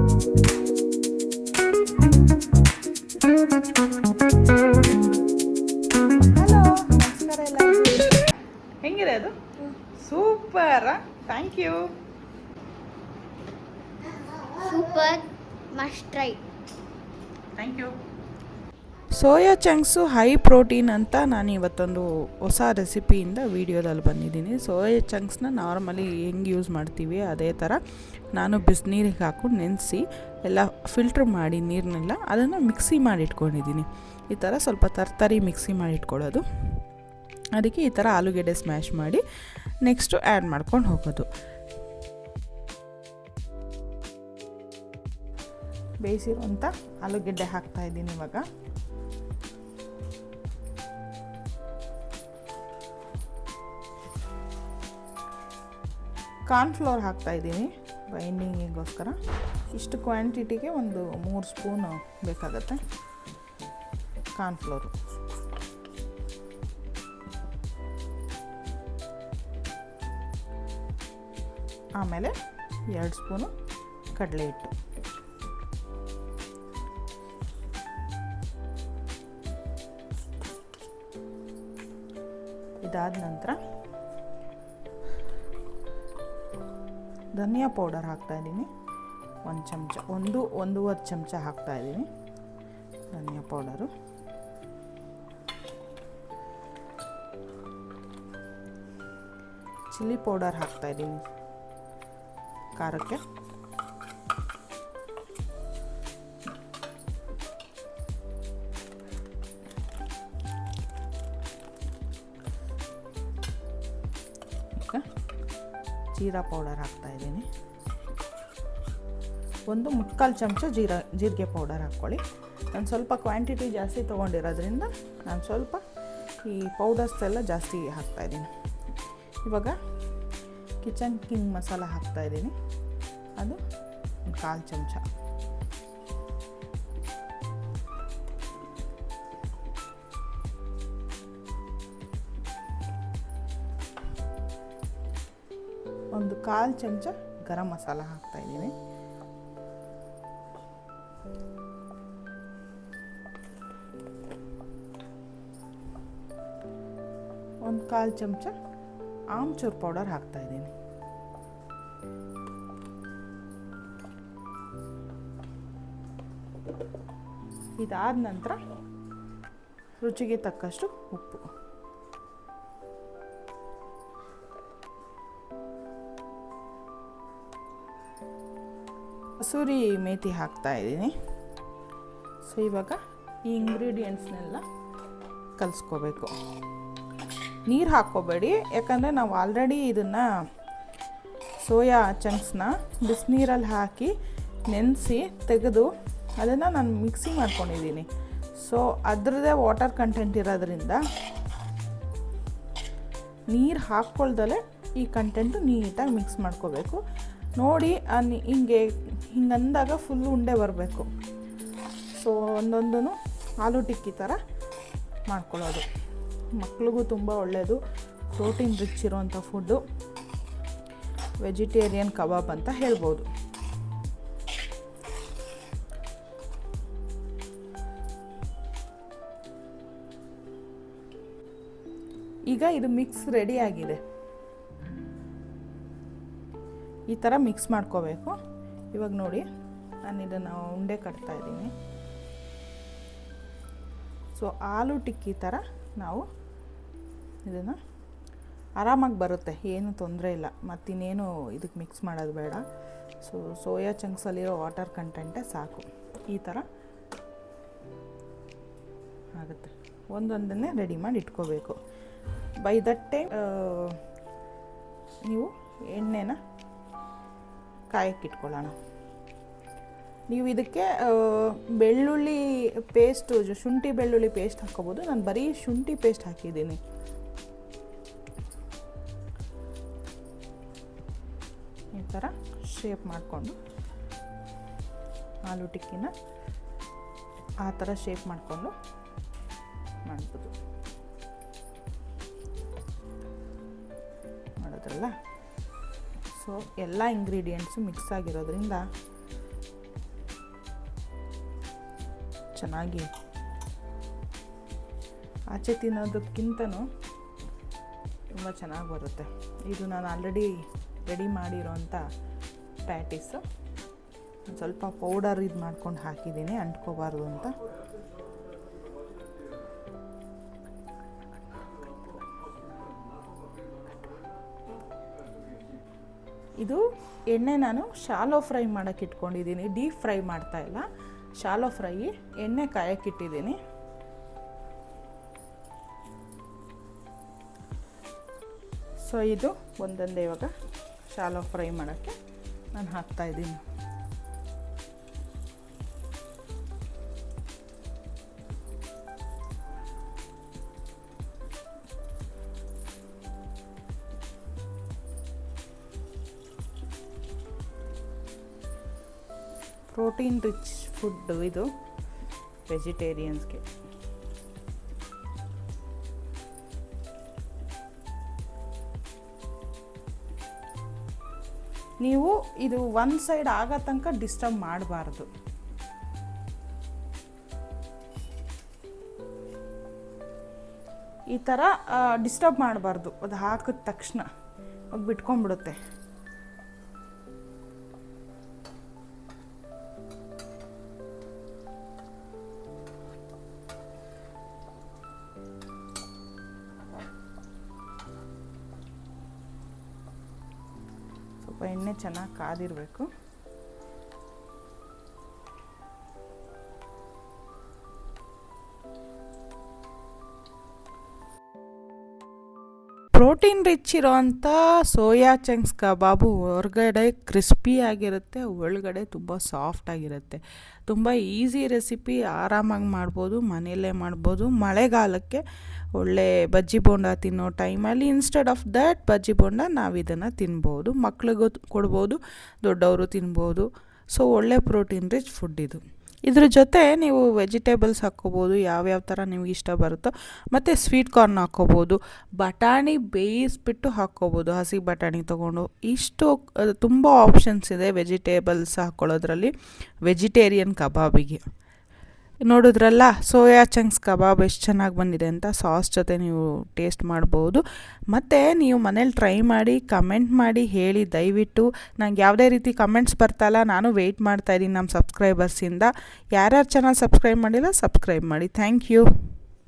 ನಮಸ್ಕಾರ ಎಲ್ಲರಿಗೂ. ಹೆಂಗಿದೆ ಅದು? Super, thank you. Super, must try. Thank you. Soya chunks high protein ಅಂತ ನಾನು ಇವತ್ತೊಂದು ಹೊಸ ರೆಸಿಪಿಯಿಂದ ವೀಡಿಯೋದಲ್ಲಿ ಬಂದಿದ್ದೀನಿ. ಸೋಯಾ ಚಂಕ್ಸ್ನ ನಾರ್ಮಲಿ ಹೆಂಗೆ ಯೂಸ್ ಮಾಡ್ತೀವಿ ಅದೇ ಥರ ನಾನು ಬಿಸಿನೀರಿಗೆ ಹಾಕೊಂಡು ನೆನೆಸಿ ಎಲ್ಲ ಫಿಲ್ಟ್ರ್ ಮಾಡಿ ನೀರನ್ನೆಲ್ಲ ಅದನ್ನು ಮಿಕ್ಸಿ ಮಾಡಿ ಇಟ್ಕೊಂಡಿದ್ದೀನಿ. ಈ ಥರ ಸ್ವಲ್ಪ ತರಕಾರಿ ಮಿಕ್ಸಿ ಮಾಡಿ ಇಟ್ಕೊಳ್ಳೋದು. ಅದಕ್ಕೆ ಈ ಥರ ಆಲೂಗೆಡ್ಡೆ ಸ್ಮ್ಯಾಶ್ ಮಾಡಿ ನೆಕ್ಸ್ಟು ಆ್ಯಡ್ ಮಾಡ್ಕೊಂಡು ಹೋಗೋದು. ಬೇಯಿಸಿರುವಂಥ ಆಲೂಗೆಡ್ಡೆ ಹಾಕ್ತಾಯಿದ್ದೀನಿ ಇವಾಗ. ಕಾರ್ನ್ಫ್ಲೋರ್ ಹಾಕ್ತಾಯಿದ್ದೀನಿ ಬೈಂಡಿಂಗಿಗೋಸ್ಕರ. ಇಷ್ಟು ಕ್ವಾಂಟಿಟಿಗೆ ಒಂದು 3 ಸ್ಪೂನು ಬೇಕಾಗತ್ತೆ ಕಾರ್ನ್ಫ್ಲೋರು. ಆಮೇಲೆ 2 ಸ್ಪೂನು ಕಡಲೆ ಹಿಟ್ಟು. ಇದಾದ ನಂತರ ಧನಿಯಾ ಪೌಡರ್ ಹಾಕ್ತಾಯಿದ್ದೀನಿ. 1 ಚಮಚ, 1-1.5 ಚಮಚ ಹಾಕ್ತಾಯಿದ್ದೀನಿ ಧನಿಯಾ ಪೌಡರು. ಚಿಲ್ಲಿ ಪೌಡರ್ ಹಾಕ್ತಾಯಿದ್ದೀನಿ ಖಾರಕ್ಕೆ. ಈಗ ಜೀರಾ ಪೌಡರ್ ಹಾಕ್ತಾಯಿದ್ದೀನಿ. 1-3/4 ಚಮಚ ಜೀರಿಗೆ ಪೌಡರ್ ಹಾಕ್ಕೊಳ್ಳಿ. ನಾನು ಸ್ವಲ್ಪ ಕ್ವಾಂಟಿಟಿ ಜಾಸ್ತಿ ತೊಗೊಂಡಿರೋದ್ರಿಂದ ನಾನು ಸ್ವಲ್ಪ ಈ ಪೌಡರ್ಸ್ ಎಲ್ಲ ಜಾಸ್ತಿ ಹಾಕ್ತಾಯಿದ್ದೀನಿ. ಇವಾಗ ಕಿಚನ್ ಕಿಂಗ್ ಮಸಾಲ ಹಾಕ್ತಾಯಿದ್ದೀನಿ. ಅದು 1/4 ಚಮಚ. ಒಂದು 1/4 ಚಮಚ ಗರಂ ಮಸಾಲ ಹಾಕ್ತಾಯಿದ್ದೀನಿ. ಒಂದು 1/4 ಚಮಚ ಆಮ್ಚೂರ್ ಪೌಡರ್ ಹಾಕ್ತಾಯಿದ್ದೀನಿ. ಇದಾದ ನಂತರ ರುಚಿಗೆ ತಕ್ಕಷ್ಟು ಉಪ್ಪು. ಕಸೂರಿ ಮೇಥಿ ಹಾಕ್ತಾಯಿದ್ದೀನಿ. ಸೊ ಇವಾಗ ಈ ಇಂಗ್ರೀಡಿಯೆಂಟ್ಸ್ನೆಲ್ಲ ಕಲಿಸ್ಕೋಬೇಕು. ನೀರು ಹಾಕ್ಕೋಬೇಡಿ, ಯಾಕಂದರೆ ನಾವು ಆಲ್ರೆಡಿ ಇದನ್ನು ಸೋಯಾ ಚಂಕ್ಸ್ನ ಬಿಸಿನೀರಲ್ಲಿ ಹಾಕಿ ನೆನೆಸಿ ತೆಗೆದು ಅದನ್ನು ನಾನು ಮಿಕ್ಸಿ ಮಾಡ್ಕೊಂಡಿದ್ದೀನಿ. ಸೊ ಅದರದ್ದೇ ವಾಟರ್ ಕಂಟೆಂಟ್ ಇರೋದ್ರಿಂದ ನೀರು ಹಾಕ್ಕೊಳ್ದಲೇ ಈ ಕಂಟೆಂಟು ನೀಟಾಗಿ ಮಿಕ್ಸ್ ಮಾಡ್ಕೋಬೇಕು. ನೋಡಿ ಹಿಂಗಂದಾಗ ಫುಲ್ಲು ಉಂಡೆ ಬರಬೇಕು. ಸೊ ಒಂದೊಂದೂ ಆಲೂ ಟಿಕ್ಕಿ ಥರ ಮಾಡ್ಕೊಳ್ಳೋದು. ಮಕ್ಳಿಗೂ ತುಂಬ ಒಳ್ಳೆಯದು, ಪ್ರೋಟೀನ್ ರಿಚ್ ಇರೋವಂಥ ಫುಡ್ಡು, ವೆಜಿಟೇರಿಯನ್ ಕಬಾಬ್ ಅಂತ ಹೇಳ್ಬೋದು. ಈಗ ಇದು ಮಿಕ್ಸ್ ರೆಡಿ ಆಗಿದೆ. ಈ ಥರ ಮಿಕ್ಸ್ ಮಾಡ್ಕೋಬೇಕು. ಇವಾಗ ನೋಡಿ ನಾನು ಇದನ್ನು ಉಂಡೆ ಕಟ್ತಾ ಇದ್ದೀನಿ. ಸೊ ಆಲೂ ಟಿಕ್ಕಿ ಥರ ನಾವು ಇದನ್ನು ಆರಾಮಾಗಿ ಬರುತ್ತೆ, ಏನು ತೊಂದರೆ ಇಲ್ಲ. ಮತ್ತಿನ್ನೇನು ಇದಕ್ಕೆ ಮಿಕ್ಸ್ ಮಾಡೋದು ಬೇಡ. ಸೊ ಸೋಯಾ ಚಂಕ್ಸಲ್ಲಿರೋ ವಾಟರ್ ಕಂಟೆಂಟೇ ಸಾಕು. ಈ ಥರ ಆಗುತ್ತೆ. ಒಂದೊಂದನ್ನೇ ರೆಡಿ ಮಾಡಿ ಇಟ್ಕೋಬೇಕು. ಬೈ ದಟ್ ಟೈಮ್ ನೀವು ಎಣ್ಣೆನ ಕಾಯಕ್ಕೆ ಇಟ್ಕೊಳ್ಳೋಣ. ನೀವು ಇದಕ್ಕೆ ಬೆಳ್ಳುಳ್ಳಿ ಪೇಸ್ಟು, ಶುಂಠಿ ಬೆಳ್ಳುಳ್ಳಿ ಪೇಸ್ಟ್ ಹಾಕ್ಕೋಬೋದು. ನಾನು ಬರೀ ಶುಂಠಿ ಪೇಸ್ಟ್ ಹಾಕಿದ್ದೀನಿ. ಈ ಥರ ಶೇಪ್ ಮಾಡಿಕೊಂಡು ಆಲೂ ಟಿಕ್ಕಿನ ಆ ಥರ ಶೇಪ್ ಮಾಡಿಕೊಂಡು ಮಾಡ್ಬೋದು. ಮಾಡಿದ್ರಲ್ಲ, ಸೊ ಎಲ್ಲ ಇಂಗ್ರೀಡಿಯೆಂಟ್ಸು ಮಿಕ್ಸ್ ಆಗಿರೋದ್ರಿಂದ ಚೆನ್ನಾಗಿ ಆಚೆ ತಿನ್ನೋದಕ್ಕಿಂತನೂ ತುಂಬ ಚೆನ್ನಾಗಿ ಬರುತ್ತೆ. ಇದು ನಾನು ಆಲ್ರೆಡಿ ರೆಡಿ ಮಾಡಿರೋಂಥ ಪ್ಯಾಟೀಸು. ಸ್ವಲ್ಪ ಪೌಡರ್ ಇದು ಮಾಡ್ಕೊಂಡು ಹಾಕಿದ್ದೀನಿ ಅಂಟ್ಕೋಬಾರ್ದು ಅಂತ. ಇದು ಎಣ್ಣೆ ನಾನು ಶಾಲೋ ಫ್ರೈ ಮಾಡೋಕ್ಕೆ ಇಟ್ಕೊಂಡಿದ್ದೀನಿ, ಡೀಪ್ ಫ್ರೈ ಮಾಡ್ತಾಯಿಲ್ಲ, ಶಾಲೋ ಫ್ರೈ. ಎಣ್ಣೆ ಕಾಯಕ್ಕಿಟ್ಟಿದ್ದೀನಿ. ಸೊ ಇದು ಒಂದೊಂದೇ ಇವಾಗ ಶಾಲೋ ಫ್ರೈ ಮಾಡೋಕ್ಕೆ ನಾನು ಹಾಕ್ತಾಯಿದ್ದೀನಿ. ಪ್ರೋಟೀನ್ ರಿಚ್ ಫುಡ್ಡು ಇದು ವೆಜಿಟೇರಿಯನ್ಸ್ಗೆ. ನೀವು ಇದು ಒಂದು ಸೈಡ್ ಆಗೋ ತನಕ ಡಿಸ್ಟರ್ಬ್ ಮಾಡಬಾರ್ದು. ಈ ಥರ ಡಿಸ್ಟರ್ಬ್ ಮಾಡಬಾರ್ದು. ಅದು ಹಾಕಿದ ತಕ್ಷಣ ಹೋಗಿ ಬಿಟ್ಕೊಂಡ್ಬಿಡುತ್ತೆ. ಸ್ವಲ್ಪ ಎಣ್ಣೆ ಚೆನ್ನಾಗಿ ಕಾದಿರಬೇಕು. ಪ್ರೋಟೀನ್ ರಿಚ್ ಇರೋವಂಥ ಸೋಯಾ ಚಂಕ್ಸ್ ಕಬಾಬು ಹೊರಗಡೆ ಕ್ರಿಸ್ಪಿ ಆಗಿರುತ್ತೆ, ಒಳಗಡೆ ತುಂಬ ಸಾಫ್ಟಾಗಿರುತ್ತೆ. ತುಂಬ ಈಸಿ ರೆಸಿಪಿ, ಆರಾಮಾಗಿ ಮಾಡ್ಬೋದು, ಮನೆಯಲ್ಲೇ ಮಾಡ್ಬೋದು. ಮಳೆಗಾಲಕ್ಕೆ ಒಳ್ಳೆ ಬಜ್ಜಿ ಬೋಂಡ ತಿನ್ನೋ ಟೈಮಲ್ಲಿ instead of that bajji bonda ನಾವು ಇದನ್ನು ತಿನ್ಬೋದು. ಮಕ್ಳಿಗೂ ಕೊಡ್ಬೋದು, ದೊಡ್ಡವರು ತಿನ್ಬೋದು. ಸೊ ಒಳ್ಳೆ ಪ್ರೋಟೀನ್ ರಿಚ್ ಫುಡ್ ಇದು. ಇದ್ರ ಜೊತೆ ನೀವು ವೆಜಿಟೇಬಲ್ಸ್ ಹಾಕ್ಕೋಬೋದು, ಯಾವ್ಯಾವ ಥರ ನಿಮ್ಗೆ ಇಷ್ಟ ಬರುತ್ತೋ. ಮತ್ತು ಸ್ವೀಟ್ ಕಾರ್ನ್ ಹಾಕ್ಕೋಬೋದು, ಬಟಾಣಿ ಬೇಯಿಸ್ಬಿಟ್ಟು ಹಾಕ್ಕೋಬೋದು, ಹಸಿ ಬಟಾಣಿ ತೊಗೊಂಡು. ಇಷ್ಟು ತುಂಬ ಆಪ್ಷನ್ಸ್ ಇದೆ ವೆಜಿಟೇಬಲ್ಸ್ ಹಾಕ್ಕೊಳ್ಳೋದ್ರಲ್ಲಿ ವೆಜಿಟೇರಿಯನ್ ಕಬಾಬಿಗೆ. ನೋಡಿದ್ರಲ್ಲ ಸೋಯಾ ಚಂಕ್ಸ್ ಕಬಾಬ್ ಎಷ್ಟು ಚೆನ್ನಾಗಿ ಬಂದಿದೆ ಅಂತ. ಸಾಸ್ ಜೊತೆ ನೀವು ಟೇಸ್ಟ್ ಮಾಡ್ಬೋದು. ಮತ್ತು ನೀವು ಮನೇಲಿ ಟ್ರೈ ಮಾಡಿ ಕಮೆಂಟ್ ಮಾಡಿ ಹೇಳಿ ದಯವಿಟ್ಟು. ನಂಗೆ ಯಾವುದೇ ರೀತಿ ಕಮೆಂಟ್ಸ್ ಬರ್ತಾಯಿಲ್ಲ, ನಾನು ವೆಯ್ಟ್ ಮಾಡ್ತಾಯಿದ್ದೀನಿ ನಮ್ಮ ಸಬ್ಸ್ಕ್ರೈಬರ್ಸಿಂದ. ಯಾರ್ಯಾರು ಚಾನಲ್ ಸಬ್ಸ್ಕ್ರೈಬ್ ಮಾಡಿಲ್ಲ ಸಬ್ಸ್ಕ್ರೈಬ್ ಮಾಡಿ. Thank you.